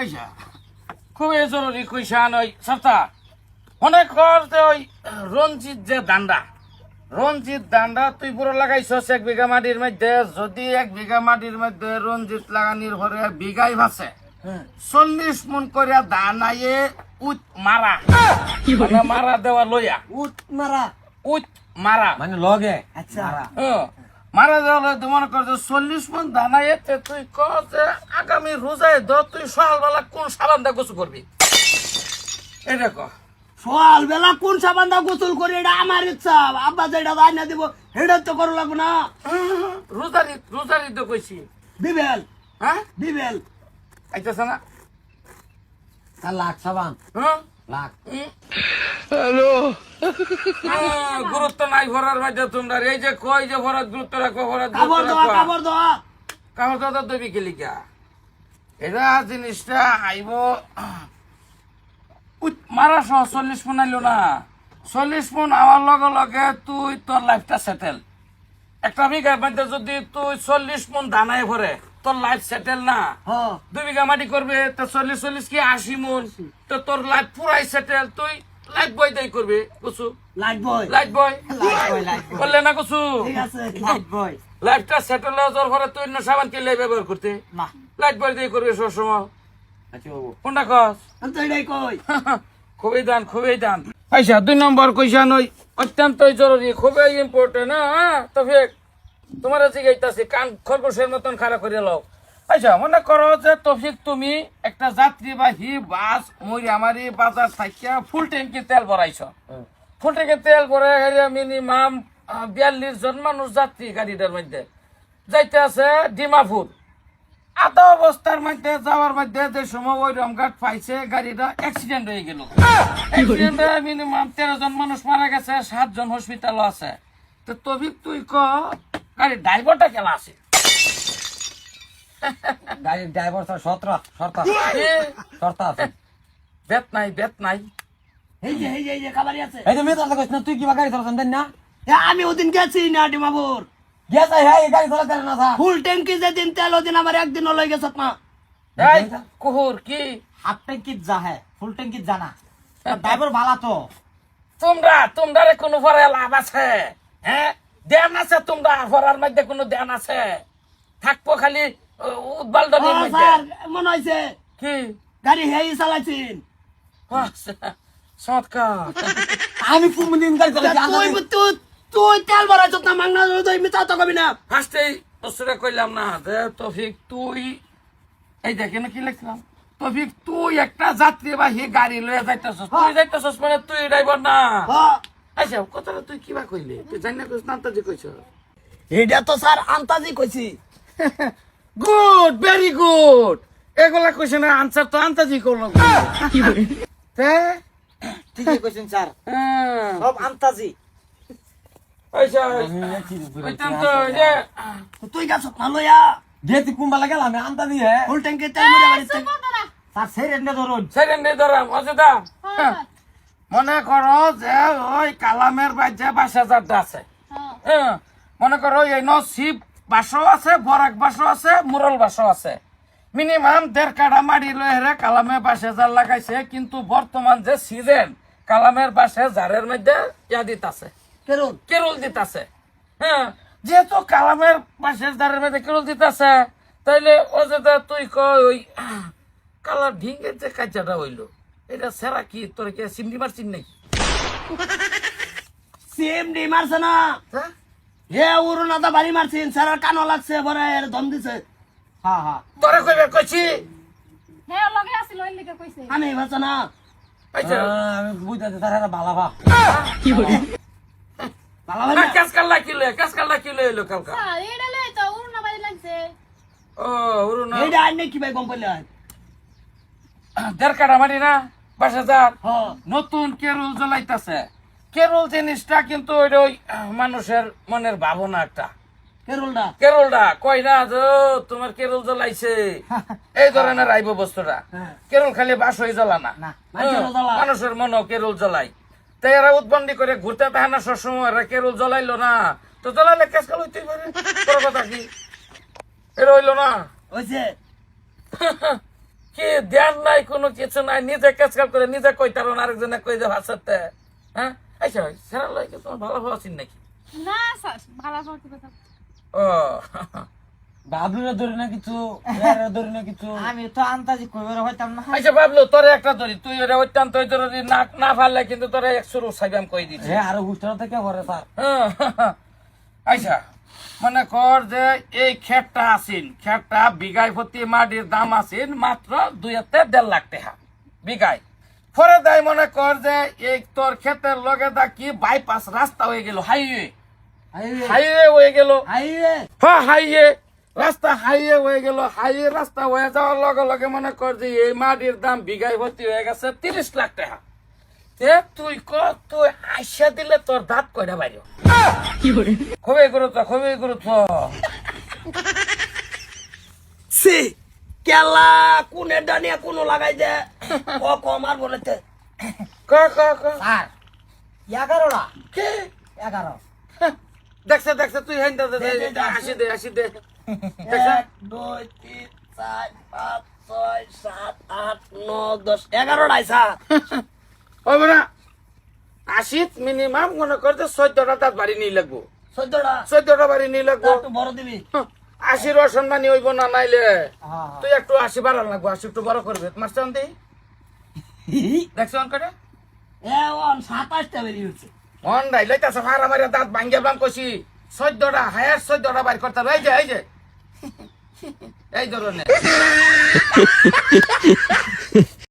আচ্ছা খুবই জরুরি কইসান ওই সপ্তাহ অনেক করতে ওই রঞ্জিত যে দান্ডা তুই পুরো লাগাইছস 1 বিঘা মাটির মধ্যে যদি 1 বিঘা মাটির মধ্যে রঞ্জিত লাগানির পরে বিঘাই ভাসে 40 মন করে ধান আইয়ে উত মারা মানে মারা দেওয়া লইয়া উত মারা মানে লগে আচ্ছা মারা দেওয়া তুই মনে কর 40 মন ধান আইয়ে তুই কর যে আগামী রোজায় তুই সকালবেলা কোন সাবান দা গোসল করবি এটা কর সকাল বেলা কোন সাবান দা গোসল করে এটা আমার ইচ্ছা আব্বা যেটা রান্না দিব এটা তো করো লাগবো না রোজারি তো কইছি বিবেল হ্যাঁ বিবেল আইতাছে না লাখ সাবান হ্যাঁ লাখ গুরুত্ব নাই ভরার মধ্যে তোমরা এই যে কই যে ভরাত গুরুত্ব রাখো ভরাত কাপড় দেওয়া কাপড় দাদা দেবি কেলিকা এটা জিনিসটা আইব মারা সহ 40 মন আইলো না 40 মন আমার লগে লগে তুই তোর লাইফটা সেটেল একটা বিঘার মধ্যে যদি তুই 40 মন দানায় ভরে তোর লাইফ সেটেল না 2 বিঘা মাটি করবে তো 40 কি 80 মন তো তোর লাইফ পুরাই সেটেল তুই লাইফ বয় দেই করবে কুসু লাইফ বয় বললে না কুসু ঠিক আছে লাইফ বয় লাইফটা সেটেল হওয়ার পরে তুই না সাবান কেলে ব্যবহার করতে না লাইফ বয় দেই করবে সব সময় আচ্ছা বাবু কোনটা কস আমি তো এটাই কই খুবই দান আচ্ছা 2 নম্বর কইসা নই অত্যন্তই জরুরি খুবই ইম্পর্টেন্ট হ্যাঁ তফিক তোমার জিগাইতাছি কান খরগোশের মতন খাড়া করে লও আচ্ছা মনে করো যে তফিক তুমি একটা যাত্রীবাহী বাস মরিয়ামারি বাজার থাকিয়া ফুল ট্যাঙ্কি তেল ভরাইছ ফুল ট্যাঙ্কি তেল ভরে মিনিমাম 42 জন মানুষ যাত্রী গাড়িটার মধ্যে যাইতে আছে ডিমাপুর আধা অবস্থার মধ্যে যাওয়ার মধ্যে যে সময় ওই রমঘাট পাইছে গাড়িটা অ্যাক্সিডেন্ট হয়ে গেল অ্যাক্সিডেন্টে মিনিমাম 13 জন মানুষ মারা গেছে 7 জন হসপিটালও আছে তো তবিক তুই গাড়ির ড্রাইভারটা কেলা আছে গাড়ির ড্রাইভার স্যার শর্তা আছে বেত নাই এই যে খাবারই আছে এই যে মেয়ে তো কইছ না তুই কিবা গাড়ি চালাছেন দেন না আমি ওদিন গেছি না ডিমাপুর গেছে হ্যাঁ এই গাড়ি চালাতে না স্যার ফুল ট্যাঙ্কি যেদিন তেল ওদিন আমার একদিন লই গেছে না এই কুহুর কি হাফ ট্যাঙ্কি যা হ্যাঁ ফুল ট্যাঙ্কি জানা ড্রাইভার ভালো তো তোমরা কোনো ভরে লাভ আছে হ্যাঁ ধ্যান আছে তোমরা ভরার মধ্যে কোনো ধ্যান আছে থাকবো খালি উদ্বালদনের মধ্যে স্যার মনে হইছে কি গাড়ি হেই চালাইছিন চমৎকার আমি ফুমদিন গাড়ি চালাইছি তুই তেল ভরাইছ না মাংনা তুই মিছা তো কবি না ফার্স্টেই অসুরে কইলাম না যে তফিক তুই এই দেখেন কি লিখলাম তফিক তুই একটা যাত্রীবাহী গাড়ি লয়ে যাইতেছস তুই যাইতেছস মানে তুই ড্রাইভার না আচ্ছা কথাটা তুই কিবা কইলি তুই জানি না কইছ না আন্তাজি কইছ এটা তো স্যার আন্তাজি কইছি গুড ভেরি গুড এগুলা কোশ্চেন আনসার তো আন্তাজি করলো তে ঠিকই কইছেন স্যার সব আন্তাজি আচ্ছা তুই গেছ না লইয়া গেতি কুম্বালা গেলাম আন্তাজি হ্যাঁ ফুল ট্যাঙ্কি তেল মরে বাড়িতে স্যার সেরেন্ডে ধরুন সেকেন্ডে ধরাম অজেদা মনে করো যে ওই কালামের বাজে 52,000 আছে হ্যাঁ মনে করো এই নসিব বাসও আছে বরাক বাসও আছে মুরল বাসও আছে মিনিমাম 1.5 কাঠা মাটি লয়ে হেরে কালামে 52,000 লাগাইছে কিন্তু বর্তমান যে সিজন কালামের বাসে জারের মধ্যে ইয়া দিতাছে কেরল দিতাছে হ্যাঁ যেহেতু কালামের বাসের জারের মধ্যে কেরল দিতাছে তাইলে অযথা তুই কই ওই কালার ঢিঙ্গের যে কাজাটা হইলো এটা সেরা কি তোর কি সিমডি মারছিস নাকি সিমডি মারছে না হে উড়নাটা বাড়ি মারছিন স্যার কানো লাগছে বড় এর দম দিছে হ্যাঁ তোরে কইবে কইছি হ্যাঁ লগে আছিল ওই লিগে কইছে আমি ভাত না আচ্ছা আমি বুঝাতে স্যার এটা বালাবা কি বলি বালাবা না কাসকাল্লা কিলো এলো কালকা স্যার এডা লই তো উড়না বাড়ি লাগছে ও উড়না এইটা আইনে কি ভাই কম পড়লে 1.5 কাঠা মাটি না 52,000 হ্যাঁ নতুন কেরল জ্বলাইতাছে কেরল জিনিসটা কিন্তু ওই মানুষের মনের ভাবনা একটা কেরলটা কই না যে তোমার কেরল জ্বলাইছে এই ধরনের আইব বস্তুটা কেরল খালি বাস হয়ে জ্বলা না মানুষের মন কেরল জ্বলাই তাই এরা উৎবন্দি করে ঘুরতে থাকে না সবসময় এরা কেরল জ্বলাইলো না তো জ্বলাইলে কেসকাল হইতেই পারে তোর কথা কি এটা হইলো না হইছে কি ধ্যান নাই কোনো কিছু নাই নিজে কাজকাল করে নিজে কইতার আরেকজনে কই যে ভাষাতে হ্যাঁ আচ্ছা সেরা লাগে তোমার ভালো ভালো আছেন নাকি না স্যার ভালো করতে কথা ও বাবলুরে ধরে না কিছু ধরে না কিছু আমি তো আন্তাজি কইবার হইতাম না আচ্ছা বাবলু তোরে একটা ধরি তুই ওরা অত্যন্ত জরুরি না না পারলে কিন্তু তোরে 100 সাইবাম কই দিছি হ্যাঁ আরো হুস্টার থেকে করে স্যার আচ্ছা মনে কর যে এই ক্ষেতটা আছেন ক্ষেতটা বিঘায় প্রতি মাটির দাম আছেন মাত্র 2.5 লাখ টাকা বিঘায় পরে দেয় মনে কর যে এই তোর ক্ষেতের লগে কি বাইপাস রাস্তা হয়ে গেল হাইওয়ে হাইওয়ে হয়ে গেল হ্যাঁ হাইওয়ে রাস্তা হাইওয়ে হয়ে গেল হাইওয়ে রাস্তা হয়ে যাওয়ার লগে লগে মনে কর যে এই মাটির দাম বিঘায় ভর্তি হয়ে গেছে 30 লাখ টাকা তুই তুই আইসা দিলে তোর দাঁত কয়টা বাইর খুবই গুরুত্ব সি কেলা কোনে ডানিয়া কোনো লাগাই দে ও কমার বলেতে ক স্যার 11টা কে 11 দেখছে তুই হেন আসি দে দেখছে 1 2 3 4 5 6 7 8 9 10 11টাই স্যার ওই না আশিত মিনিমাম মনে কর যে 14টা দাঁত বাড়ি নিয়ে লাগবো 14টা বাড়ি নিয়ে লাগবো একটু বড় দিবি 80 অসম্মানী হইব না নাইলে তুই একটু 80 বাড়ান লাগবো 80 একটু বড় করবে তোমার চান দেই দেখছ অন করে এ ওন 27টা বেরিয়ে হচ্ছে অন নাই লইতাছে মারা মারা দাঁত ভাঙ্গিয়া বাম কইছি 14টা হায়ার 14টা বাইর করতে এই যে এই ধরনের